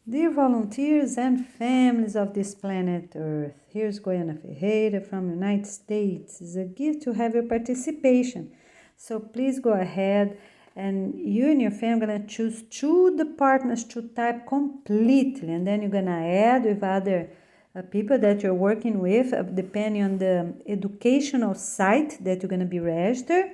Dear volunteers and families of this planet Earth, here's Goiana Ferreira from the United States. It's a gift to have your participation. So please go ahead and you and your family are going to choose 2 departments to type completely, and then you're going to add with other people that you're working with, depending on the educational site that you're going to be registered.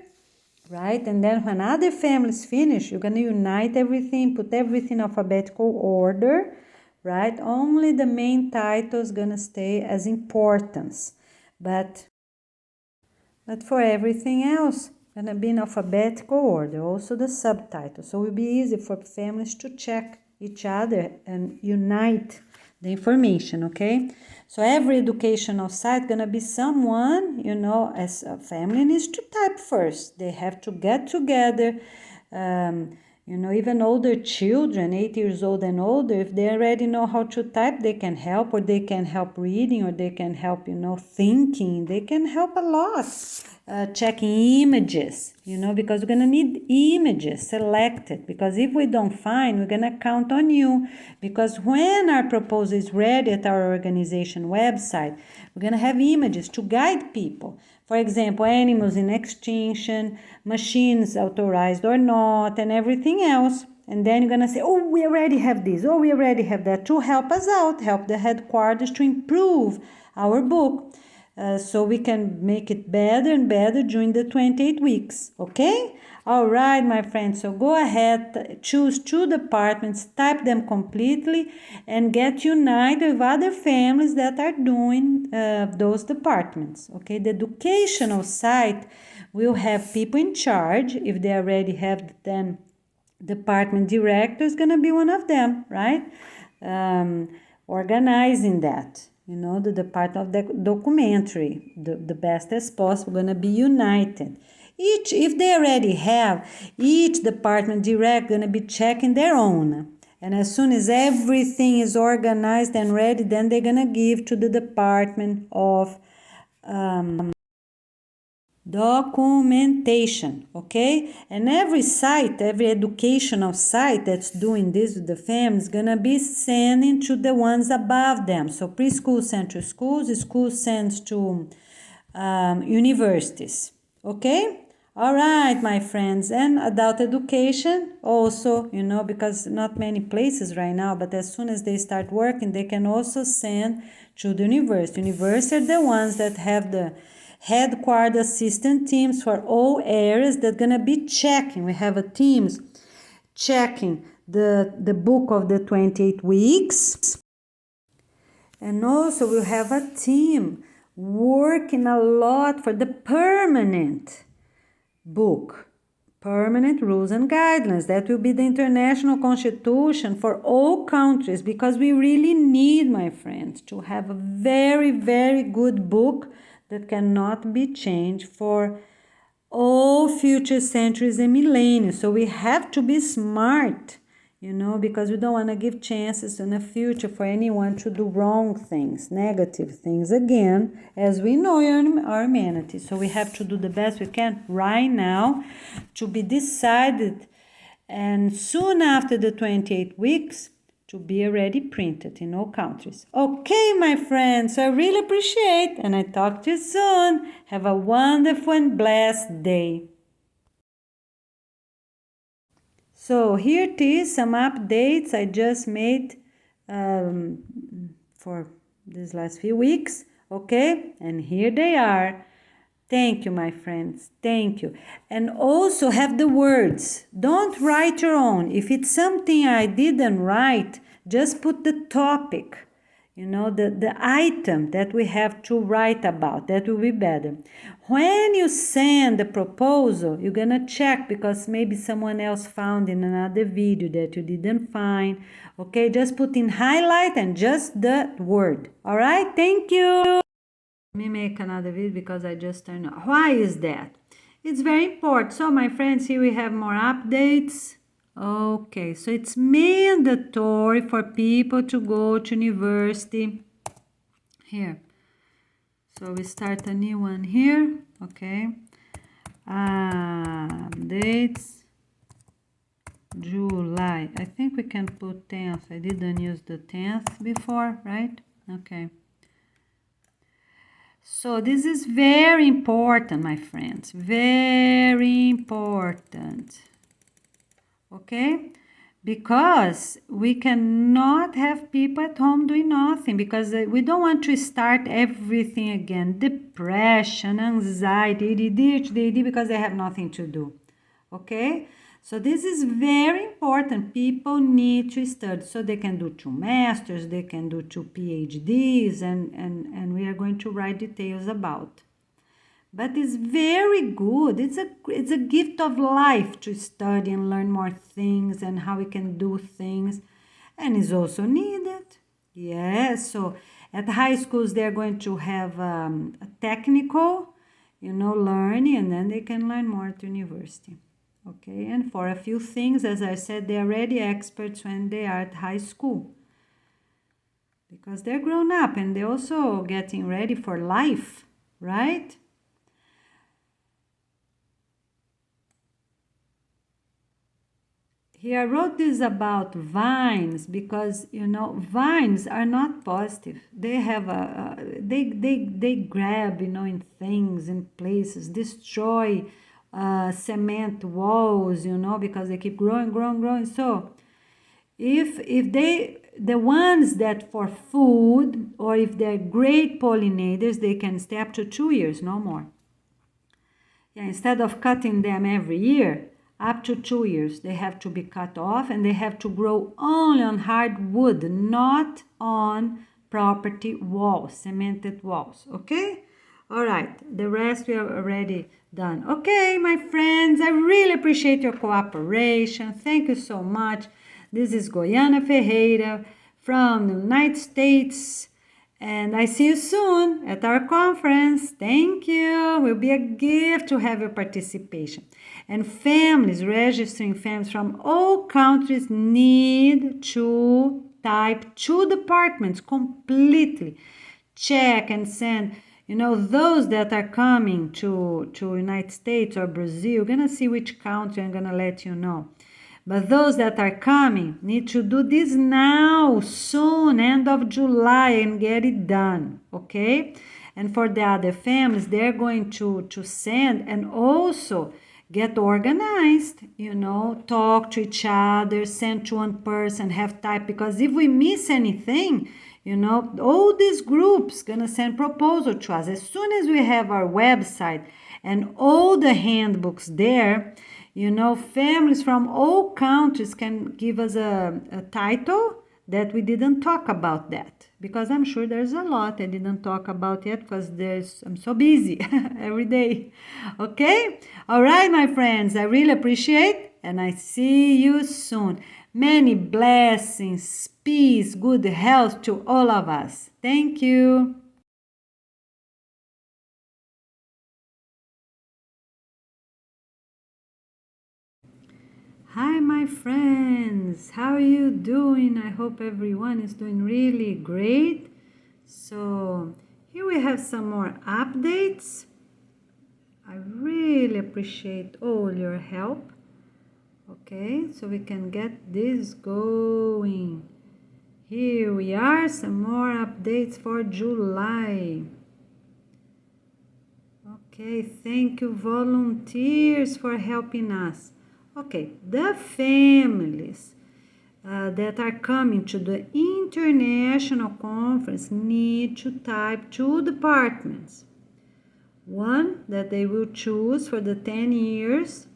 Right? And then when other families finish, you're going to unite everything, put everything in alphabetical order, right? Only the main title is going to stay as importance. But for everything else, going to be in alphabetical order, also the subtitle. So it will be easy for families to check each other and unite the information, okay? So every educational site gonna be someone, as a family needs to type first. They have to get together. Even older children, 8 years old and older, if they already know how to type, they can help, or they can help reading, or they can help, thinking. They can help a lot. Checking images, because we're going to need images selected, because if we don't find, we're going to count on you, because when our proposal is ready at our organization website, we're going to have images to guide people. For example, animals in extinction, machines authorized or not, and everything else. And then you're going to say, oh, we already have this, oh, we already have that, to help us out, help the headquarters to improve our book. So we can make it better and better during the 28 weeks, okay? All right, my friends, so go ahead, choose 2 departments, type them completely, and get united with other families that are doing those departments, okay? The educational site will have people in charge. If they already have, then department director is going to be one of them, right? Organizing that, the part of the documentary, the best as possible, going to be united. If they already have, each department direct going to be checking their own. And as soon as everything is organized and ready, then they're going to give to the Department of documentation, okay? And every site, every educational site that's doing this with the families is gonna be sending to the ones above them. So preschool sent to schools, school sends to universities, okay? All right, my friends, and adult education also, because not many places right now, but as soon as they start working, they can also send to the university. Universities are the ones that have the headquarter assistant teams for all areas that gonna be checking. We have a teams checking the book of the 28 weeks, and also we'll have a team working a lot for the permanent book, permanent rules and guidelines. That will be the international constitution for all countries, because we really need, my friends, to have a very, very good book that cannot be changed for all future centuries and millennia. So we have to be smart, because we don't want to give chances in the future for anyone to do wrong things, negative things again, as we know in our humanity. So we have to do the best we can right now to be decided, and soon after the 28 weeks, to be already printed in all countries. Okay, my friends, I really appreciate, and I talk to you soon. Have a wonderful and blessed day. So here it is, some updates I just made for these last few weeks, okay? And here they are. Thank you, my friends. Thank you. And also have the words. Don't write your own. If it's something I didn't write, just put the topic, the item that we have to write about. That will be better. When you send the proposal, you're going to check, because maybe someone else found in another video that you didn't find. Okay, just put in highlight and just the word. All right, thank you. Let me make another video because I just turned on. Why is that? It's very important. So my friends, here we have more updates. Okay, so it's mandatory for people to go to university. Here. So we start a new one here. Okay. Updates. July. I think we can put 10th. I didn't use the 10th before, right? Okay. So this is very important, my friends. Very important. Okay? Because we cannot have people at home doing nothing, because we don't want to start everything again. Depression, anxiety, ADD, because they have nothing to do. Okay? So this is very important. People need to study. So they can do 2 masters, they can do 2 PhDs, and we are going to write details about. But it's very good. It's a gift of life to study and learn more things and how we can do things. And it's also needed. Yes, so at high schools they're going to have a technical, learning, and then they can learn more at university. Okay, and for a few things, as I said, they're already experts when they are at high school, because they're grown up and they're also getting ready for life, right? Here I wrote this about vines because vines are not positive. They have they grab in things, in places, destroy cement walls, because they keep growing. So if they, the ones that for food, or if they're great pollinators, they can stay up to 2 years, no more. Yeah, instead of cutting them every year, up to 2 years, they have to be cut off, and they have to grow only on hardwood, not on property walls, cemented walls. Okay? All right, the rest we are already done. Okay, my friends, I really appreciate your cooperation. Thank you so much. This is Goiana Ferreira from the United States. And I see you soon at our conference. Thank you. It will be a gift to have your participation. And families, registering families from all countries, need to type 2 departments completely. Check and send. Those that are coming to United States or Brazil, you're going to see which country I'm going to let you know. But those that are coming need to do this now, soon, end of July, and get it done, okay? And for the other families, they're going to send and also get organized, talk to each other, send to one person, have type, because if we miss anything, all these groups gonna send proposal to us. As soon as we have our website and all the handbooks there, families from all countries can give us a title that we didn't talk about that, because I'm sure there's a lot I didn't talk about yet, because I'm so busy every day. Okay? All right, my friends, I really appreciate, and I see you soon. Many blessings, peace, good health to all of us. Thank you. Hi, my friends. How are you doing? I hope everyone is doing really great. So, here we have some more updates. I really appreciate all your help. Okay, so we can get this going. Here we are, some more updates for July. Okay, thank you, volunteers, for helping us. Okay, the families that are coming to the international conference need to type 2 departments. One that they will choose for the 10 years,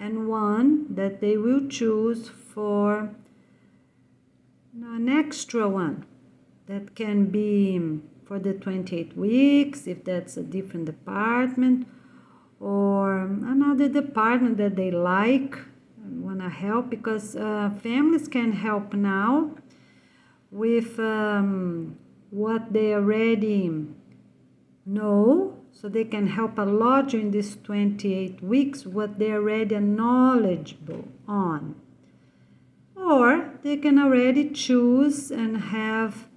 and one that they will choose for an extra one that can be for the 28 weeks, if that's a different department, or another department that they like and want to help, because families can help now with what they already know, so they can help a lot during these 28 weeks, what they already are knowledgeable on. Or they can already choose and have,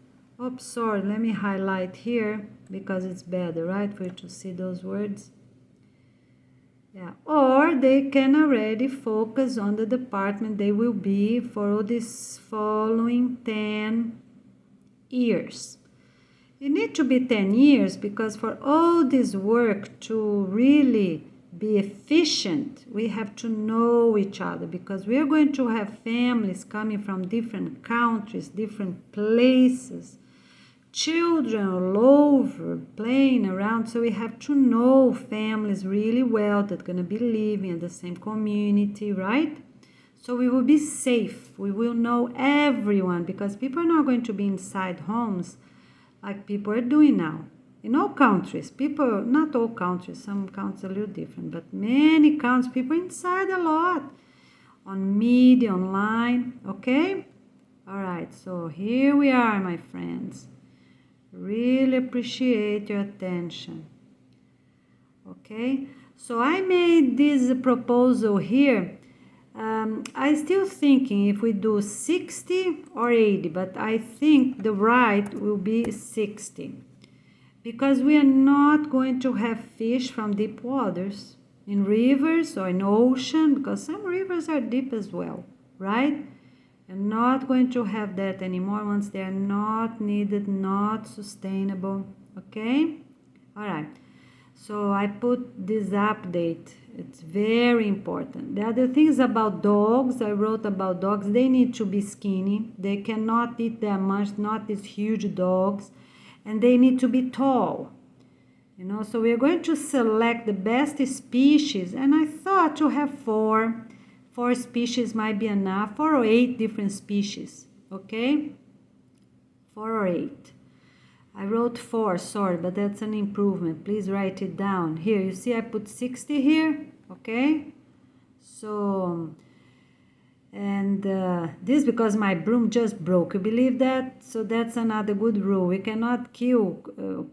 oops, sorry, let me highlight here because it's better, right, for you to see those words. Yeah, or they can already focus on the department they will be for all these following 10 years. You need to be 10 years because for all this work to really be efficient, we have to know each other because we are going to have families coming from different countries, different places, children all over playing around. So we have to know families really well that are going to be living in the same community, right? So we will be safe. We will know everyone because people are not going to be inside homes like people are doing now. In all countries, people, not all countries, some countries are a little different, but many countries, people inside a lot on media, online, okay? All right, so here we are, my friends. Really appreciate your attention. Okay, so I made this proposal here. I still thinking if we do 60 or 80, but I think the right will be 60 because we are not going to have fish from deep waters in rivers or in ocean because some rivers are deep as well, right? You're not going to have that anymore once they are not needed, not sustainable, okay? All right, so I put this update. It's very important. The other things about dogs, I wrote about dogs. They need to be skinny. They cannot eat that much, not these huge dogs. And they need to be tall. You know, so we're going to select the best species. And I thought to have four. 4 species might be enough. 4 or 8 different species. Okay? 4 or 8. I wrote 4, sorry, but that's an improvement. Please write it down. Here, you see I put 60 here, okay? So, and this because my broom just broke. You believe that? So that's another good rule. We cannot kill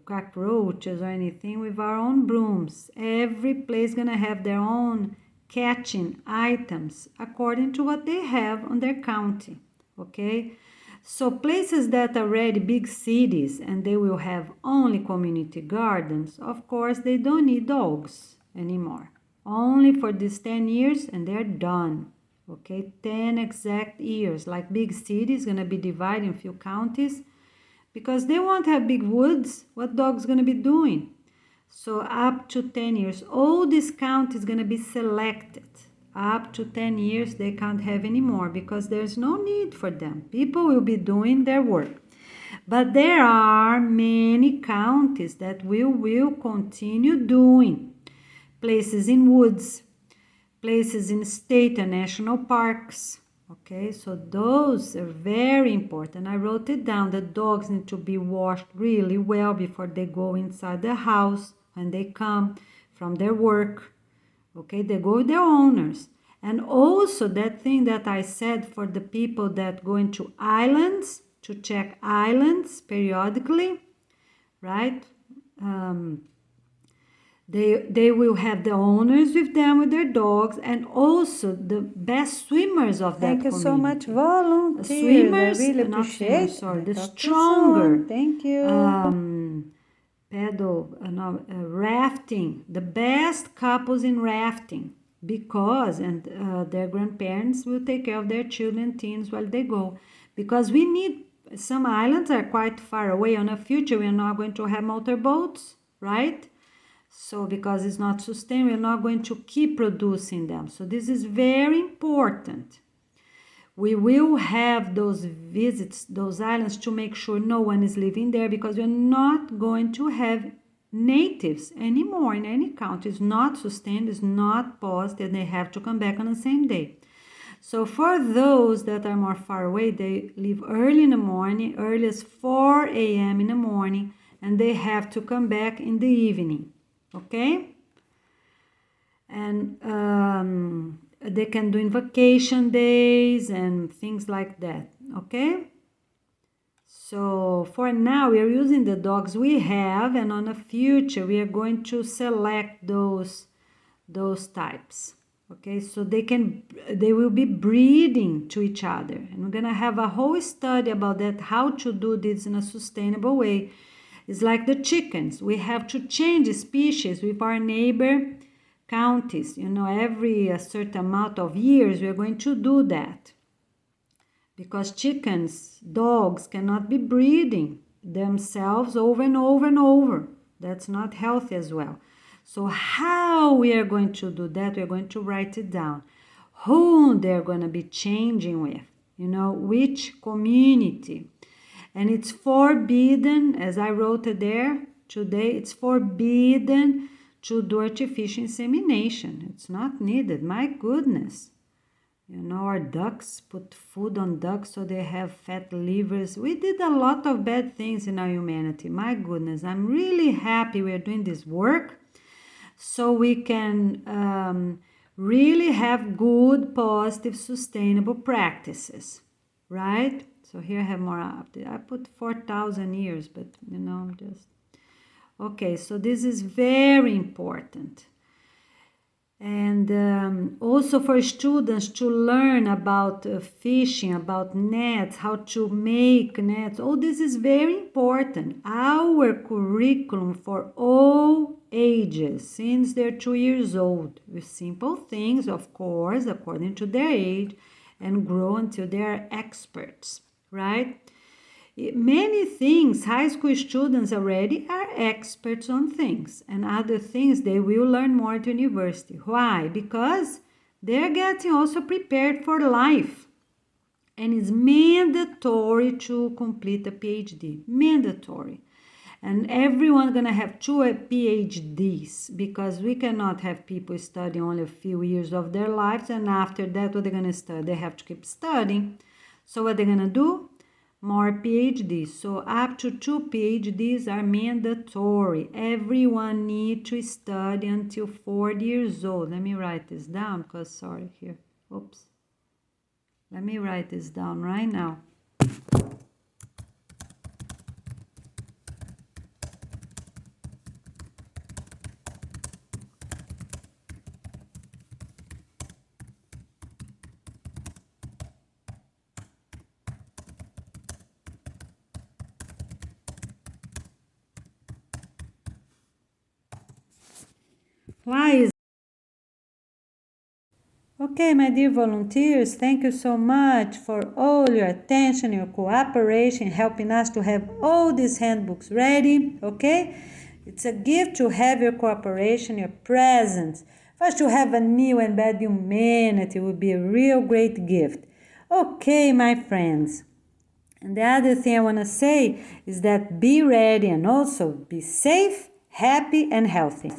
cockroaches or anything with our own brooms. Every place gonna have their own catching items according to what they have on their county, okay? So places that are already big cities and they will have only community gardens, of course, they don't need dogs anymore. Only for these 10 years and they're done. Okay, 10 exact years. Like big cities, gonna be divided in few counties because they won't have big woods. What dog's gonna be doing? So up to 10 years, all this count is gonna be selected. Up to 10 years they can't have any more because there's no need for them. People will be doing their work. But there are many counties that we will continue doing. Places in woods, places in state and national parks. Okay, so those are very important. I wrote it down. The dogs need to be washed really well before they go inside the house when they come from their work. Okay, they go with their owners. And also that thing that I said for the people that go into islands, to check islands periodically, right? They will have the owners with them with their dogs and also the best swimmers of that Thank you community. so much, volunteers. Swimmers, I really not appreciate swimmers, sorry, it. the Talk to you stronger. soon. Thank you. Paddle, rafting, the best couples in rafting because, and their grandparents will take care of their children and teens while they go because we need, some islands are quite far away. On a future, we are not going to have motorboats, right? So because it's not sustainable, we're not going to keep producing them. So this is very important. We will have those visits, those islands, to make sure no one is living there because we're not going to have natives anymore in any country. It's not sustained, it's not paused, and they have to come back on the same day. So for those that are more far away, they leave early in the morning, early as 4 a.m. in the morning, and they have to come back in the evening, okay? And they can do in vacation days and things like that, okay? So for now we are using the dogs we have, and on the future we are going to select those types, okay? So they will be breeding to each other, and we're gonna have a whole study about that, how to do this in a sustainable way. It's like the chickens. We have to change species with our neighbor counties, every a certain amount of years, we are going to do that. Because chickens, dogs cannot be breeding themselves over and over and over. That's not healthy as well. So how we are going to do that, we're going to write it down. Who they're going to be changing with, which community. And it's forbidden, as I wrote it there today, it's forbidden to do artificial insemination. It's not needed, my goodness. Our ducks, put food on ducks so they have fat livers. We did a lot of bad things in our humanity. My goodness, I'm really happy we're doing this work so we can really have good, positive, sustainable practices, right? So here I have more update. I put 4,000 years, but just... Okay, so this is very important. And also for students to learn about fishing, about nets, how to make nets. All this is very important. Our curriculum for all ages, since they're 2 years old, with simple things, of course, according to their age, and grow until they are experts, right? Many things, high school students already are experts on things, and other things they will learn more at university. Why? Because they're getting also prepared for life. And it's mandatory to complete a PhD. Mandatory. And everyone's going to have 2 PhDs, because we cannot have people studying only a few years of their lives, and after that, what they're going to study? They have to keep studying. So what they're going to do? More PhDs. So up to 2 PhDs are mandatory. Everyone needs to study until 40 years old. Let me write this down because, sorry, here. Oops. Let me write this down right now. Why is... Okay, my dear volunteers, thank you so much for all your attention, your cooperation, helping us to have all these handbooks ready, okay? It's a gift to have your cooperation, your presence. First, to have a new and bad humanity would be a real great gift. Okay, my friends. And the other thing I want to say is that be ready and also be safe, happy, and healthy.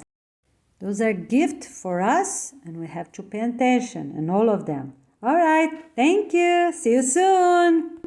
Those are gifts for us, and we have to pay attention in all of them. All right, thank you. See you soon.